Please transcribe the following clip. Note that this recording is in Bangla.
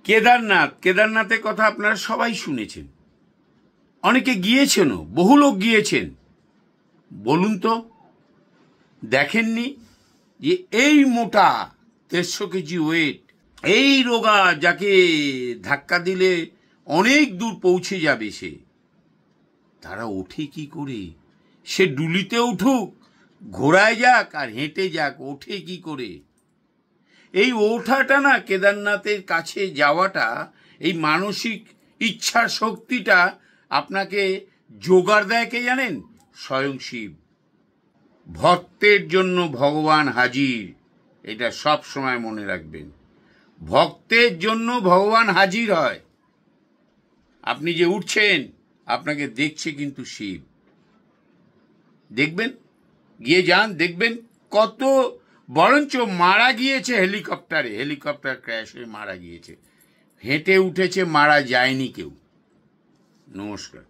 কেদারনাথের কথা আপনারা সবাই শুনেছেন, অনেকে গিয়েছেনও, বহু লোক গিয়েছেন। বলুন তো, দেখেননি যে এই মোটা 150 কেজি ওয়েট, এই রোগা, যাকে ধাক্কা দিলে অনেক দূর পৌঁছে যাবে সে, তারা ওঠে কি করে? সে ডুলিতে উঠুক, ঘোড়ায় যাক আর হেঁটে যাক, ওঠে কি করে? এই ওঠাটা না, কেদারনাথের কাছে যাওয়াটা, এই মানসিক ইচ্ছা শক্তিটা আপনাকে জোগাড় দেয় কে জানেন? স্বয়ং শিব। ভক্তের জন্য ভগবান হাজির, এটা সব সময় মনে রাখবেন। ভক্তের জন্য ভগবান হাজির হয়। আপনি যে উঠছেন, আপনাকে দেখছে কিন্তু শিব। দেখবেন, গিয়ে যান, দেখবেন কত, বরঞ্চ মারা গিয়েছে হেলিকপ্টার ক্র্যাশ হয়ে মারা গিয়েছে, হেঁটে উঠেছে, মারা যায়নি কেউ। নমস্কার।